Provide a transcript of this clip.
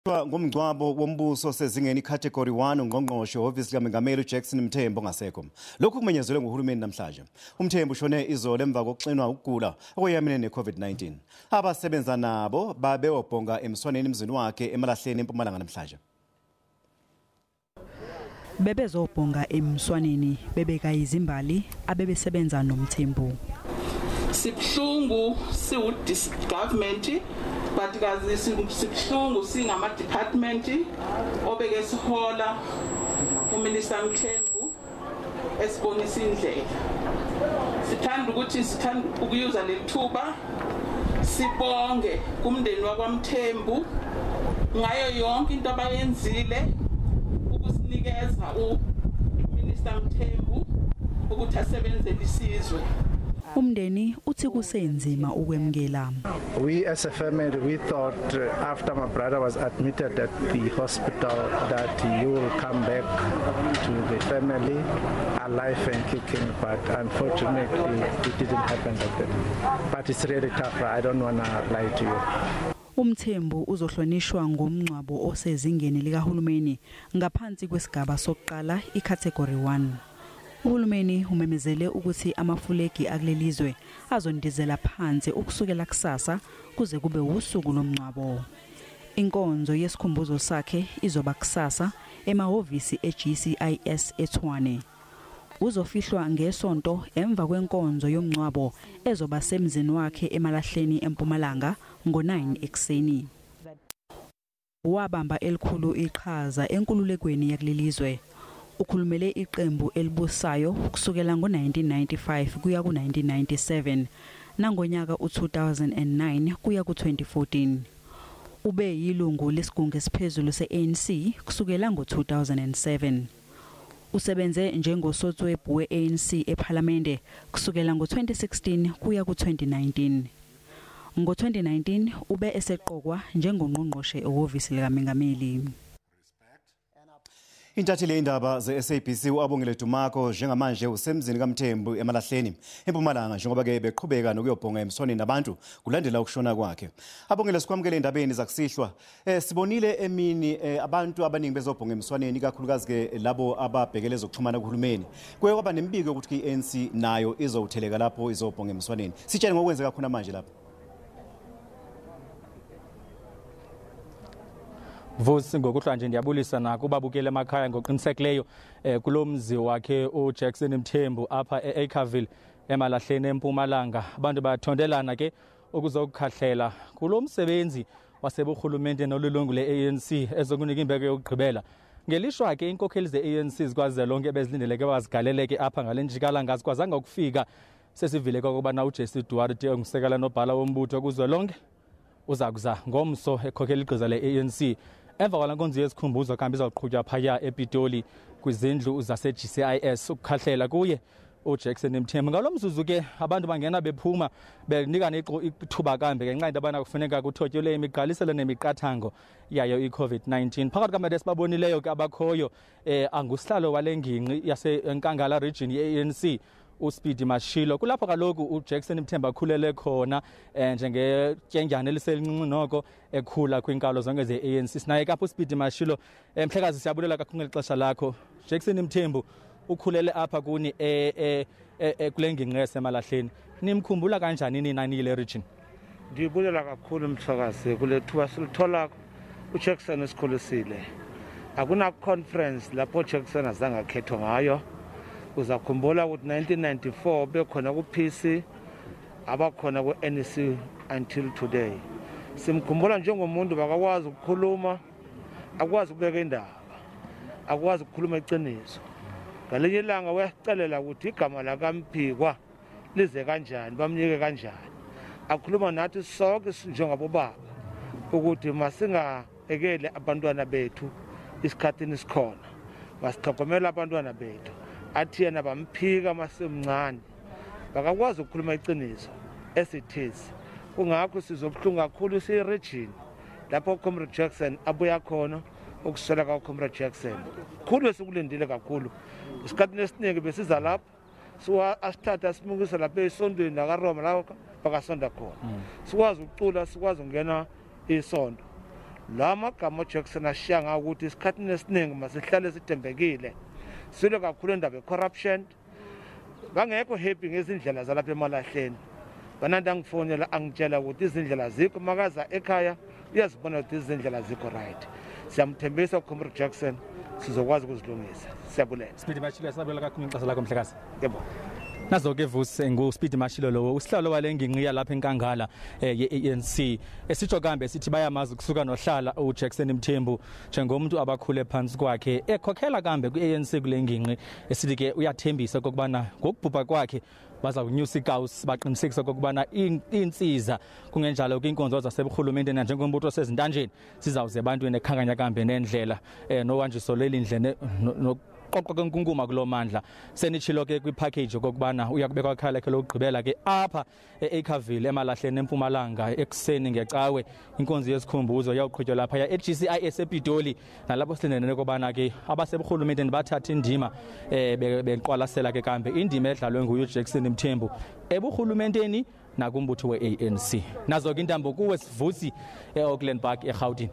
Ngomgcwabo wombuso osezingeni iCategory 1 uNgqongqoshe ehhovisi likamenameli uJackson Mthembu ongasekho. Lokhu kumenyezelwe nguHulumeni namhlanje. uMthembu ushone izolo emva kokuxinwa wukugula okweyamene neCovid-19. Abesebenza nabo bebeyobhonga emswaneni emzini wakhe emalahleni eMpumalanga namhlanje. Bebezobhonga emswaneni bebeka izimbali abebesebenza noMthembu. Sibhlungu government but kazi sibhlungu singama department obeke sihola uMinister Mthembu esibonisa indlela. Sithanda ukuyuza lethuba sibonge kumndeni wakwaMthembu ngayo yonke into abayenzile ukusinikeza uMinister Mthembu ukuthi asebenzele isizwe. Umndeni uthi kusenzima ukwemkela. We as a family, we thought after my brother was admitted at the hospital that he will come back to the family alive and kicking, but unfortunately it didn't happen like that. But it's really tough. I don't want to lie to you. uMthembu uzohlonishwa ngomgcwabo osezingeni likahulumeni ngaphansi kwesigaba sokuqala iCategory 1. uHulumeni umemezele ukuthi amafulegi akulelizwe azondizela phansi ukusukela kusasa kuze kube usuku lomgcwabo. Inkonzo yesikhumbuzo sakhe izoba kusasa emahhovisi eGCIS eTshwane. Uzofihlwa ngesonto emva kwenkonzo yomgcwabo ezoba semzini wakhe emalahleni eMpumalanga ngo-9 ekseni. Wabamba elikhulu iqhaza enkululekweni yakulelizwe. Ukhulumele iqembu elibusayo kusukela ngo-1995 kuya ku-1997 nangonyaka u-2009 kuya ku-2014. Ube yilungu lesigungu esiphezulu se-ANC kusukela ngo-2007. Usebenze njengosotswebhu we-ANC ePhalamende kusukela ngo-2016 kuya ku-2019. Ngo-2019 ube eseqokwa njengongqongqoshe ehhovisi likamenameli. Intatheli indaba ze-SABC uAbongile Dumako njengamanje usemzini kaMthembu emalahleni eMpumalanga njengoba ke beqhubeka nokuyobhonga emswaneni nabantu kulandela ukushona kwakhe. Abongile sikwamukele indabeni zakusihlwa. Sibonile emini abantu abaningi bezobhonga emswaneni kakhulukazi ke labo ababhekele zokuxhumana kuHulumeni. Kuye kwaba nembiko ukuthi iANC nayo izowutheleka lapho izobhonga emswaneni. Sitshele ngokwenzeka khona manje lapho. Vusi ngokuhlwa nje ndiyabulisa nakubabukele emakhaya ngoqinisekileyo kulomzi wakhe uJackson Mthembu apha eEkhaville emalahleni eMpumalanga. Abantu bathondelana ke ukuzokukhahlela kulomsebenzi wasebuhulumeni nolulungu leANC ezokunika imbeko yokugqibela. Ngelishwa ke inkokheli zeANC zikwaze lonke bezilindeleke wazigaleleke apha ngalenjikala ngazikwazanga ukufika. Sesivile kokubana uJesse Duarte ongusekela nobhala wombutho kuzwelonke uzakuza ngomso ekhokhela igqiza leANC. Emva kwala nkonzo yesikhumbuzo kambe izawuqhutywa phaya ePitoli kwizindlu zase-GCIS ukukhahlela kuye uJackson Mthembu. Ngalomzuzu ke abantu bangena bephuma benikana ithuba kambe ngenxa into abana kufuneka kuthotyelwe imigqaliselo nemiqathango yayo iCovid-19. Phakathi kwamade sibabonileyo ke abakhoyo angusihlalo wale ngingqi yaseNkangala region ye-ANC uSpeedy Mashilo. Kulapho kaloku uJackson Mthembu akhulele khona njengetyendyana eliselincinci noko ekhula kwinkalo zonke ze-ANC. Sinaye kapho uSpeedy Mashilo. Mhlekazi siyabulela kakhulu ngexesha lakho. Jackson Mthembu ukhulele apha kuni kule ngingqi yasemalahleni. Nimkhumbula kanjani nina nile region? Ndibulela kakhulu mhlekazi kule thuba silithola uJackson esikhulisile. Akuna conference lapho uJackson azange akhethwe ngayo. Uzakhumbula ukuthi 1994 bekhona ku-PC abakhona ku-NEC until today. Simkhumbula njengomuntu bakakwazi ukukhuluma, akwazi ukubeka indaba, akwazi ukukhuluma iqiniso. Ngalinye ilanga uyasicelela ukuthi igama lakaMphikwa lize kanjani, bamnike kanjani. Akhuluma nathi sonke njengabobaba ukuthi masingayekele abantwana bethu isikhathini sikhona. Masixhogomela abantwana bethu. Athi yena bamphika masemncane bakakwazi ukukhuluma iqiniso esithize. Kungakho sizobuhlungu kakhulu siyiregion lapho uComrade Jackson abuya khona ukuswela kaComrade Jackson. Khulu esikulindile kakhulu. Isikhathini esiningi besiza lapha asithatha simukisa lapha esontweni lakaRoma lapho bakasonda khona. Sikwazi ukucula, sikwazi ukungena isonto. la magama uJackson ashiya ngawo ukuthi isikhathini esiningi masihlale sithembekile silo kakhulu indaba corruption bangekho happy ngezindlela zalapha eMalahleni bananda ngifonela angitshela ukuthi izindlela zikho makaza ekhaya uyazibona ukuthi izindlela zikho right siyamthembisa uComrade Jackson sizokwazi ukuzilungisa siyabulela Speed Mashilo sabulela kakhulu ixesha lakho mhlekazi yebo nazo ke vusi nguSpeed Mashilo lo usihlalo walengingqiya lapha enkangala yeANC esitsho kambe sithi bayamazi kusuka nohlala uJackson Mthembu njengomuntu abakhule phansi kwakhe ekhokhela kambe kuANC kulengingqi esithi ke uyathembisa kokubana ngokubhubha kwakhe baza kunyusa igawusi baqinisekisa kokubana insiza kungenjalo kwinkonzo zasebuhulumeni njengombutho sezintanjeni sizawuze ebantwini ekhanganya kambe nendlela nowanjiso lelindle qoqo kwenkukuma kulomandla senichilo ke kwipackage kokubana uyakubeka ekhala ke lokugqibela ke apha eEkhaville eMalahleni eMpumalanga ekseni ngecawe inkonzo yesikhumbuzo yawuqhutywa lapha ya eGCIS ePitoli nalapho silendele kokubana ke abasebuhulumeni bathatha indima beqwalasela ke kambe indima edlalwe nguUJackson Mthembu ebuhulumenteni nakumbutho weANC nazo ke intambo kuwe sivusi eAuckland Park eGauteng